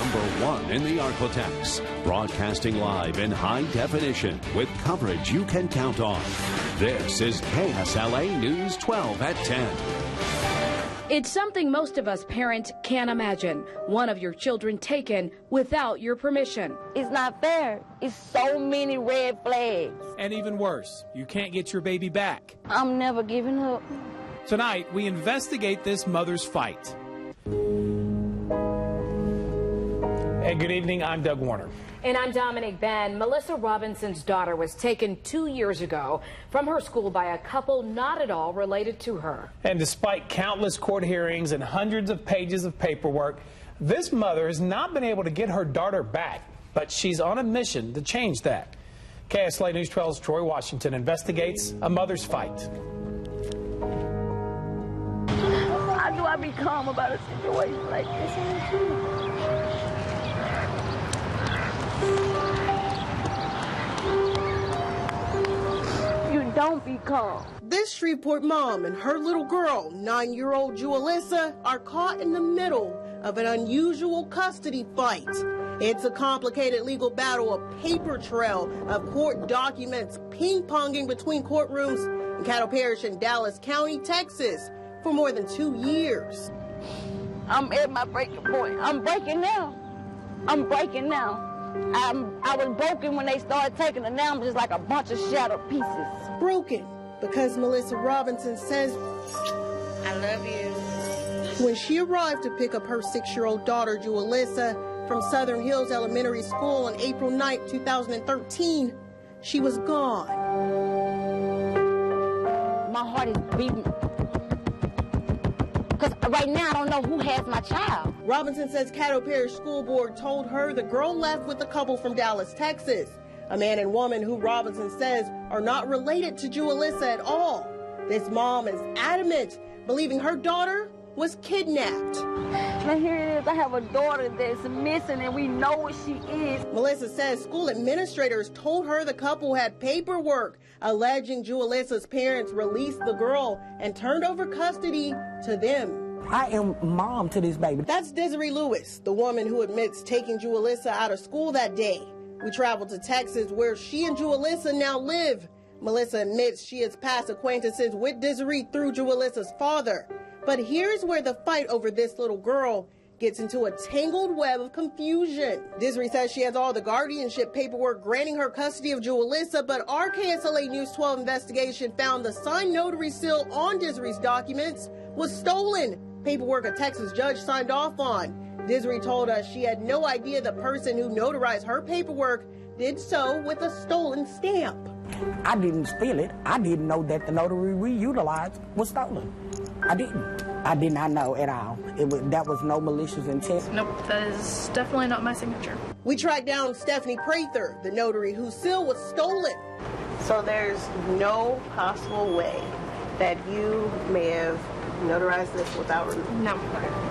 #1 in the Arklatex, broadcasting live in high definition with coverage you can count on. This is KSLA News 12 at 10. It's something most of us parents can't imagine. One of your children taken without your permission. It's not fair. It's so many red flags. And even worse, you can't get your baby back. I'm never giving up. Tonight, we investigate this mother's fight. Hey, good evening. I'm Doug Warner. And I'm Dominic Ben. Melissa Robinson's daughter was taken 2 years ago from her school by a couple not at all related to her. And despite countless court hearings and hundreds of pages of paperwork, this mother has not been able to get her daughter back, but she's on a mission to change that. KSLA News 12's Troy Washington investigates a mother's fight. How do I be calm about a situation like this? You don't be calm. This Shreveport mom and her little girl, 9-year-old Jualissa, are caught in the middle of an unusual custody fight. It's a complicated legal battle, a paper trail of court documents ping-ponging between courtrooms in Caddo Parish in Dallas County, Texas, for more than 2 years. I'm at my breaking point. I'm breaking now. I'm breaking now. I was broken when they started taking it. Now I'm just like a bunch of shattered pieces. Broken because Melissa Robinson says, I love you. When she arrived to pick up her 6-year-old daughter, Jualissa, from Southern Hills Elementary School on April 9, 2013, she was gone. My heart is beating. Because right now I don't know who has my child. Robinson says Caddo Parish School Board told her the girl left with a couple from Dallas, Texas. A man and woman who Robinson says are not related to Jualissa at all. This mom is adamant, believing her daughter was kidnapped. And here it is, I have a daughter that's missing and we know what she is. Melissa says school administrators told her the couple had paperwork alleging Jualissa's parents released the girl and turned over custody to them. I am mom to this baby. That's Desiree Lewis, the woman who admits taking Jualissa out of school that day. We traveled to Texas where she and Jualissa now live. Melissa admits she has past acquaintances with Desiree through Jualissa's father. But here's where the fight over this little girl gets into a tangled web of confusion. Desiree says she has all the guardianship paperwork granting her custody of Jualissa, but our KSLA News 12 investigation found the signed notary seal on Desiree's documents was stolen. Paperwork a Texas judge signed off on. Desiree told us she had no idea the person who notarized her paperwork did so with a stolen stamp. I didn't steal it. I didn't know that the notary we utilized was stolen. I didn't. I did not know at all. That was no malicious intent. Nope, that is definitely not my signature. We tracked down Stephanie Prather, the notary whose seal was stolen. So there's no possible way that you may have notarized this without... No,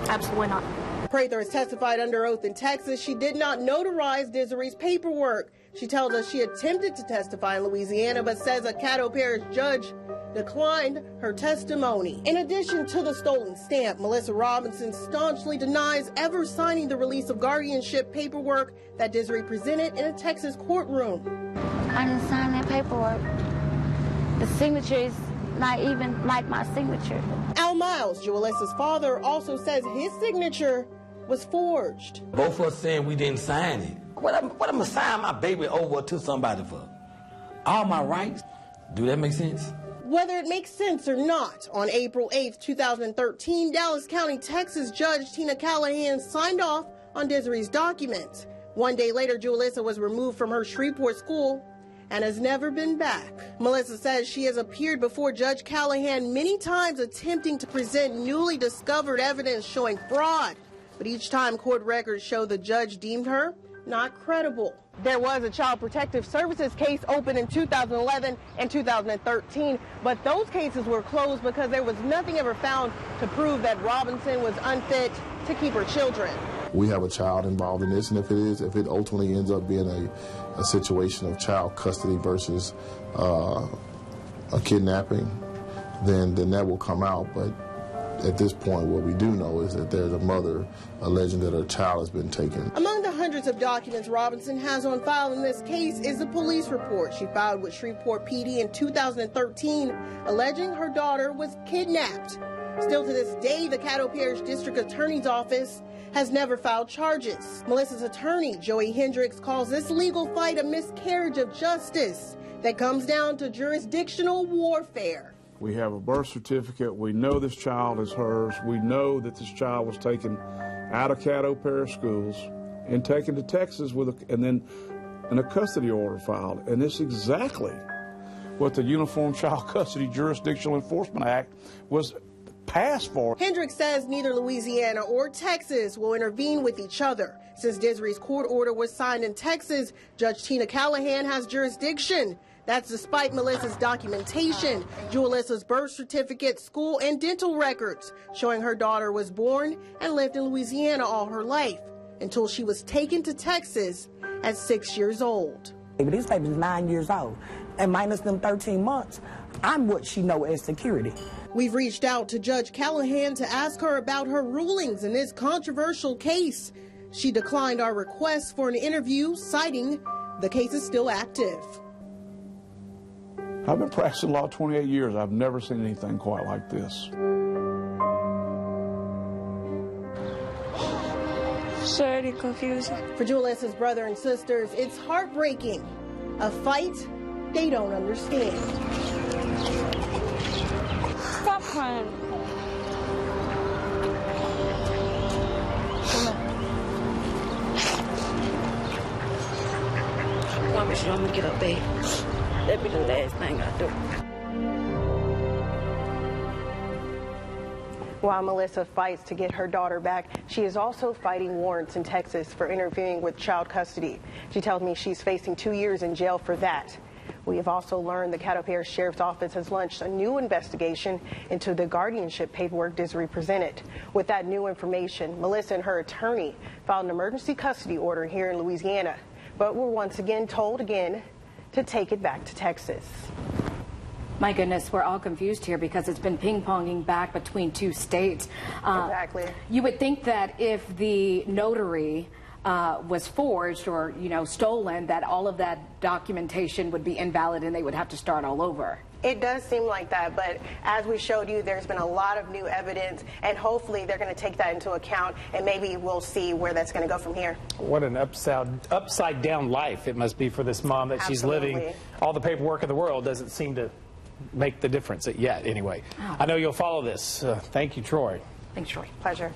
absolutely not. Prather has testified under oath in Texas she did not notarize Desiree's paperwork. She tells us she attempted to testify in Louisiana, but says a Caddo Parish judge declined her testimony. In addition to the stolen stamp, Melissa Robinson staunchly denies ever signing the release of guardianship paperwork that Desiree presented in a Texas courtroom. I didn't sign that paperwork. The signature is not even like my signature. Al Miles, Jualissa's father, also says his signature was forged. Both of us saying we didn't sign it. What am I going to sign my baby over to somebody for? All my rights? Do that make sense? Whether it makes sense or not, on April 8, 2013, Dallas County, Texas Judge Tina Callahan signed off on Desiree's documents. 1 day later, Jualissa was removed from her Shreveport school and has never been back. Melissa says she has appeared before Judge Callahan many times attempting to present newly discovered evidence showing fraud. But each time court records show the judge deemed her not credible. There was a Child Protective Services case open in 2011 and 2013, but those cases were closed because there was nothing ever found to prove that Robinson was unfit to keep her children. We have a child involved in this, and if it ultimately ends up being a situation of child custody versus a kidnapping, then that will come out. But At this point, what we do know is that there's a mother alleging that her child has been taken. Among the hundreds of documents Robinson has on file in this case is a police report she filed with Shreveport PD in 2013, alleging her daughter was kidnapped. Still to this day, the Caddo Parish District Attorney's Office has never filed charges. Melissa's attorney, Joey Hendricks, calls this legal fight a miscarriage of justice that comes down to jurisdictional warfare. We have a birth certificate. We know this child is hers. We know that this child was taken out of Caddo Parish schools and taken to Texas and then a custody order filed. And it's exactly what the Uniform Child Custody Jurisdictional Enforcement Act was passed for. Hendricks says neither Louisiana or Texas will intervene with each other. Since Desiree's court order was signed in Texas, Judge Tina Callahan has jurisdiction. That's despite Melissa's documentation, Jualissa's birth certificate, school, and dental records, showing her daughter was born and lived in Louisiana all her life, until she was taken to Texas at 6 years old. This baby's 9 years old, and minus them 13 months, I'm what she know as security. We've reached out to Judge Callahan to ask her about her rulings in this controversial case. She declined our request for an interview, citing the case is still active. I've been practicing law 28 years. I've never seen anything quite like this. So confusing. For Jualissa's brother and sisters, it's heartbreaking. A fight they don't understand. Stop crying. Come on. Promise you I'm gonna get up, babe. That'll be the last thing I do. While Melissa fights to get her daughter back, she is also fighting warrants in Texas for interfering with child custody. She tells me she's facing 2 years in jail for that. We have also learned the Caddo Parish Sheriff's Office has launched a new investigation into the guardianship paperwork Desiree presented. With that new information, Melissa and her attorney filed an emergency custody order here in Louisiana, but were once again told to take it back to Texas. My goodness, we're all confused here because it's been ping-ponging back between two states. Exactly. You would think that if the notary was forged or, stolen, that all of that documentation would be invalid and they would have to start all over. It does seem like that, but as we showed you, there's been a lot of new evidence, and hopefully they're going to take that into account, and maybe we'll see where that's going to go from here. What an upside down life it must be for this mom that she's living. All the paperwork in the world doesn't seem to make the difference yet, anyway. I know you'll follow this. Thank you, Troy. Thanks, Troy. Pleasure.